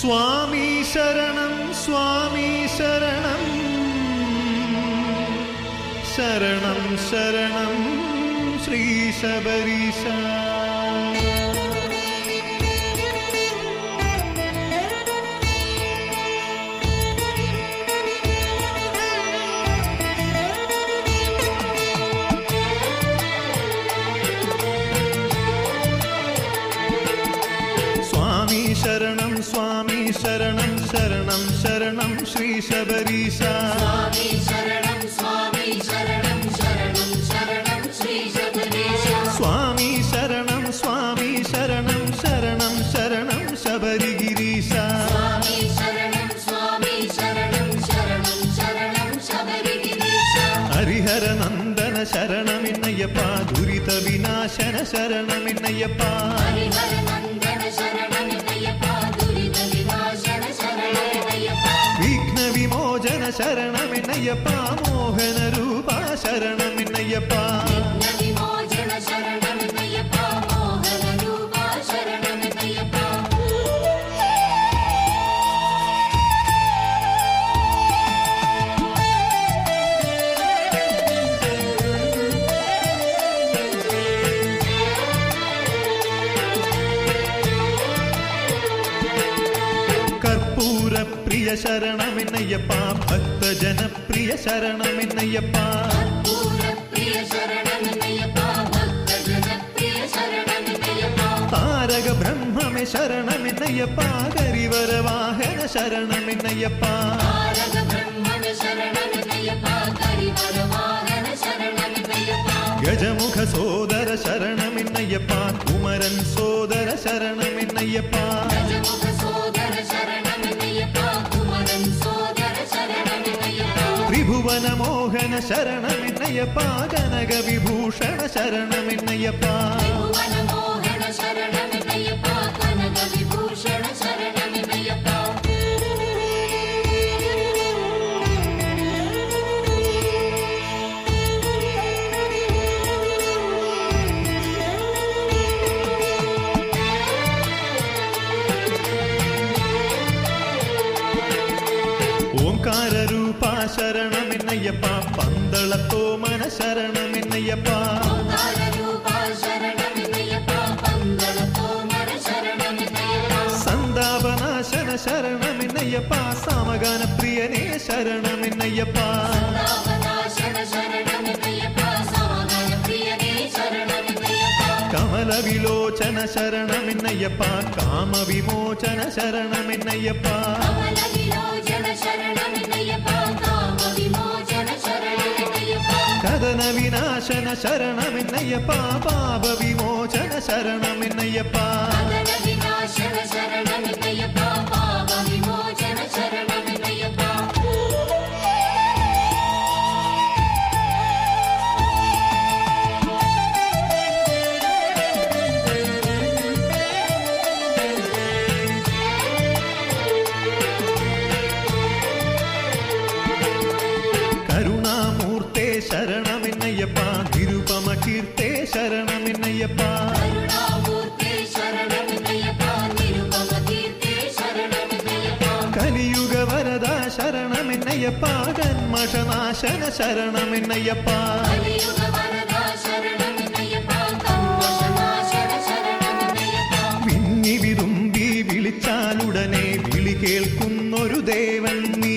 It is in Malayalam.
സ്വാമി ശരണം സ്വാമി ശരണം ശരണം ശരണം ശ്രീ ശബരീശ. ശരണം സ്വാമി ശരണം ശരണം ശരണം ശ്രീ ശബരീശ. സ്വാമി ശരണം സ്വാമി ശരണം ശരണം ശരണം ശ്രീ ശബരീശ. സ്വാമി ശരണം സ്വാമി ശരണം ശരണം ശരണം ശബരിഗിരീശ. സ്വാമി ശരണം സ്വാമി ശരണം ശരണം ശരണം ശബരിഗിരീശ. ഹരിഹര നന്ദന ശരണമിന്നയ്യപ്പ ദുരിത വിനാശന ശരണമിന്നയ്യപ്പ. ഹരിഹര നന്ദന ശരണമിന്നയ്യപ്പ ദുരിത വിനാശന ശരണമിന്നയ്യപ്പ. വിഘ്ന വിമോചന ശരണമിന്നയ്യപ്പ മോഹന രൂപ ശരണമിന്നയ്യപ്പ. വിഘ്ന വിമോചന ശരണമിന്നയ്യപ്പ മോഹന രൂപ ശരണമിന്നയ്യപ്പ. പ്രിയ ശരണമിന്നയ്യപ്പ ഭക്തജനപ്രിയ ശരണമിന്നയ്യപ്പ. പ്രിയ ശരണമിന്നയ്യപ്പ ഭക്തജനപ്രിയ ശരണമിന്നയ്യപ്പ. താരക ബ്രഹ്മമേ ശരണമിന്നയ്യപ്പ കരിവരവാഹന ശരണമിന്നയ്യപ്പ. താരക ബ്രഹ്മമേ ശരണമിന്നയ്യപ്പ കരിവരവാഹന ശരണമിന്നയ്യപ്പ. ഗജമുഖ സോദര ശരണമിന്നയ്യപ്പ കുമരൻ സോദര ശരണമിന്നയ്യപ്പ. ഗജമുഖ സോദര ശരണമിന്നയ്യപ്പ കുമരൻ സോദര ശരണമിന്നയ്യപ്പ. ത്രിഭുവന മോഹന ശരണമിന്നയ്യപ്പ കനക വിഭൂഷണ ശരണമിന്നയ്യപ്പ. ത്രിഭുവന മോഹന ശരണമിന്നയ്യപ്പ കനക വിഭൂഷണ ശരണമിന്നയ്യപ്പ. ഓംകാരൂപ ശരണമിന്നയ്യപ്പ പന്തളത്തോമന ശരണമിന്നയ്യപ്പ. ഓംകാരൂപ ശരണമിന്നയ്യപ്പ പന്തളത്തോമന ശരണമിന്നയ്യപ്പ. സന്താപനാശന ശരണമിന്നയ്യപ്പ സമഗാന പ്രിയനേ ശരണമിന്നയ്യപ്പ. സന്താപനാശന ശരണമിന്നയ്യപ്പ സമഗാന പ്രിയനേ ശരണമിന്നയ്യപ്പ. കമല വിലോചന ശരണമിന്നയ്യപ്പ കാമവിമോചന ശരണമിന്നയ്യപ്പ. കമല വിലോചന ശരണമിന്നയ്യപ്പ കാമവിമോചന ശരണമിന്നയ്യപ്പ. കഥന വിനാശന ശരണമിന്നയ്യപ്പ പാപ വിമോചന ശരണമിന്നയ്യപ്പ. കഥന വിനാശന ശരണമിന്നയ്യപ്പ പാപ വിമോചന ശരണമിന്നയ്യപ്പ. കരുണാമൂർത്തേ ശരണമിന്നയ്യപ്പ നിരുപമ കീർത്തേ ശരണമിന്നയ്യപ്പ. കരുണാമൂർത്തേ ശരണമിന്നയ്യപ്പ നിരുപമ കീർത്തേ ശരണമിന്നയ്യപ്പ. കലിയുഗ വരദ ശരണമിന്നയ്യപ്പ കന്മഷനാശന ശരണമിന്നയ്യപ്പ. കലിയുഗ വരദ ശരണമിന്നയ്യപ്പ കന്മഷനാശന ശരണമിന്നയ്യപ്പ. വിങ്ങി വിതുമ്പി വിളിച്ചാലുടനെ വിളി കേൾക്കുന്നൊരു ദേവൻ നീ